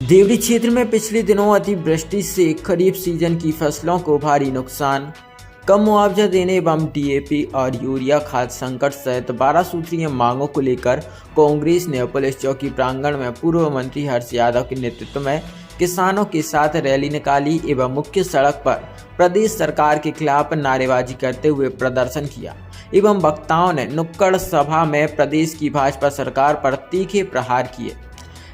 देवरी क्षेत्र में पिछले दिनों अतिवृष्टि से खरीफ सीजन की फसलों को भारी नुकसान, कम मुआवजा देने एवं डीएपी और यूरिया खाद संकट सहित 12 सूत्रीय मांगों को लेकर कांग्रेस ने पुलिस चौकी प्रांगण में पूर्व मंत्री हर्ष यादव के नेतृत्व में किसानों के साथ रैली निकाली एवं मुख्य सड़क पर प्रदेश सरकार के खिलाफ नारेबाजी करते हुए प्रदर्शन किया एवं वक्ताओं ने नुक्कड़ सभा में प्रदेश की भाजपा सरकार पर तीखे प्रहार किए।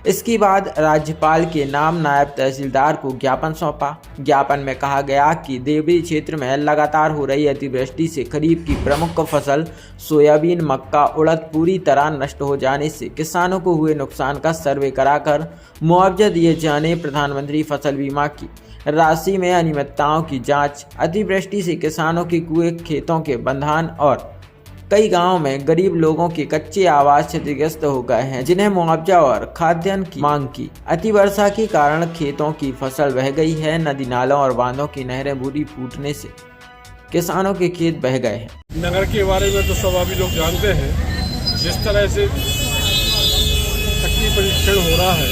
इसके बाद राज्यपाल के नाम नायब तहसीलदार को ज्ञापन सौंपा। ज्ञापन में कहा गया कि देवरी क्षेत्र में लगातार हो रही अतिवृष्टि से खरीफ की प्रमुख फसल सोयाबीन, मक्का, उड़द पूरी तरह नष्ट हो जाने से किसानों को हुए नुकसान का सर्वे कराकर मुआवजा दिए जाने, प्रधानमंत्री फसल बीमा की राशि में अनियमितताओं की जांच, अतिवृष्टि से किसानों के कुएं, खेतों के बंधान और कई गांवों में गरीब लोगों के कच्चे आवास क्षतिग्रस्त हो गए हैं, जिन्हें मुआवजा और खाद्यान्न की मांग की। अतिवर्षा के कारण खेतों की फसल बह गई है। नदी नालों और बांधों की नहरें बूढ़ी फूटने से किसानों के खेत बह गए हैं। नगर के बारे में तो सब अभी लोग जानते हैं। जिस तरह से शक्ति परीक्षण हो रहा है,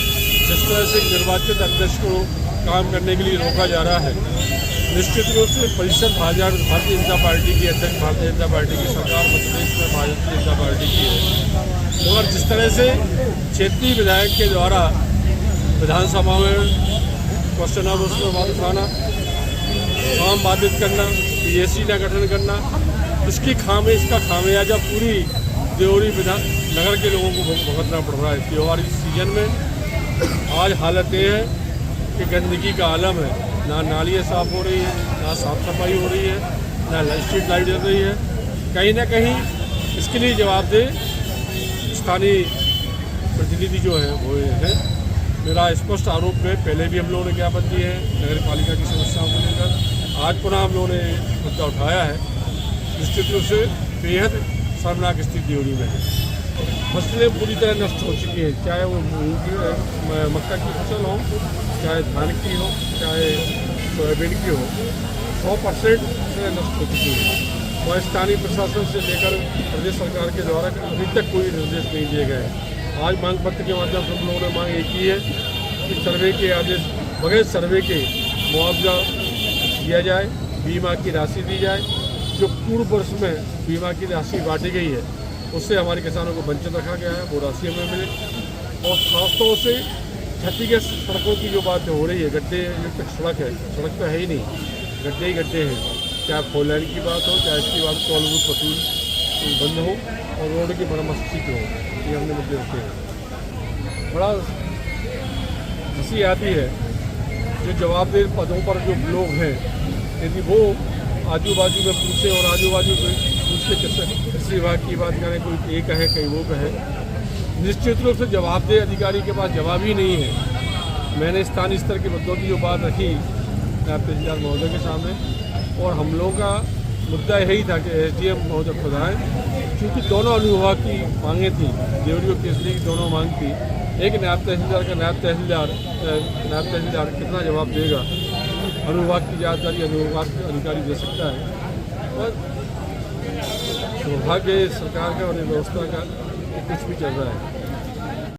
जिस तरह से निर्वाचित अध्यक्ष को काम करने के लिए रोका जा रहा है, निश्चित रूप से परिषद भारतीय जनता पार्टी की अध्यक्ष भारतीय जनता पार्टी की सरकार मध्य प्रदेश में भारतीय जनता पार्टी की है। मगर जिस तरह से क्षेत्रीय विधायक के द्वारा विधानसभा में क्वेश्चन और उसमें बात उठाना, काम बाधित करना, पीएसी का गठन करना, इसका खामियाजा पूरी देवरी नगर के लोगों को भुगतना पड़ रहा है। त्योहारी सीजन में आज हालत ये है कि गंदगी का आलम है। ना नालियाँ साफ़ हो रही है, ना साफ सफाई हो रही है, ना स्ट्रीट लाइट जल रही है। कहीं ना कहीं इसके लिए जवाबदेह स्थानीय प्रतिनिधि जो है वो है। मेरा स्पष्ट आरोप है, पहले भी हम लोगों ने ज्ञापन दिए हैं नगर पालिका की समस्याओं को लेकर। आज पुनः हम लोगों ने मुद्दा उठाया है। निश्चित रूप से बेहद शर्मनाक स्थिति हो रही है। फसलें पूरी तरह नष्ट हो चुकी हैं, चाहे वो मक्का की फसल हो, चाहे धान की हो, चाहे सोयाबीन की हो, 100% फसलें नष्ट हो चुकी हैं। और स्थानीय प्रशासन से लेकर प्रदेश सरकार के द्वारा अभी तक कोई निर्देश नहीं दिए गए। आज मांग पत्र के माध्यम से हम लोगों ने मांग एक ही है कि सर्वे के आदेश बगैर सर्वे के मुआवजा दिया जाए, बीमा की राशि दी जाए। जो पूर्व वर्ष में बीमा की राशि बांटी गई है उससे हमारे किसानों को वंचित रखा गया है, वो राशि हमें मिले। और खासतौर से क्षतिग्रस्त सड़कों की जो बात हो रही है, गड्ढे युक्त सड़क है, सड़क तो है ही नहीं, गड्ढे ही गड्ढे हैं। चाहे फोर लाइन की बात हो, चाहे इसकी बात टोल बूथ वसूल बंद हो और रोड की मरम्मत हो, ये हमने मुद्दे रखे हैं। बड़ा हंसी आती है जो जवाबदेह पदों पर जो लोग हैं, यदि वो आजू बाजू में पूछे और आजू बाजू में पूछ के कृषि विभाग की बात करें, कोई ये कहे कहीं वो कहे, निश्चित रूप से जवाबदेह अधिकारी के पास जवाब ही नहीं है। मैंने स्थानीय स्तर के मुद्दों की जो बात रखी नायब तहसीलदार महोदय के सामने, और हम लोगों का मुद्दा यही था कि एसडीएम महोदय खुद आए, क्योंकि दोनों अनुविभाग की मांगें थी, देवरी और केसरी की दोनों मांग थी। एक नायब तहसीलदार का नायब तहसीलदार कितना जवाब देगा, अनुविभाग की जानकारी अनुविभाग के अधिकारी दे सकता है। और दुर्भाग्य सरकार का और व्यवस्था का कुछ भी चल रहा है।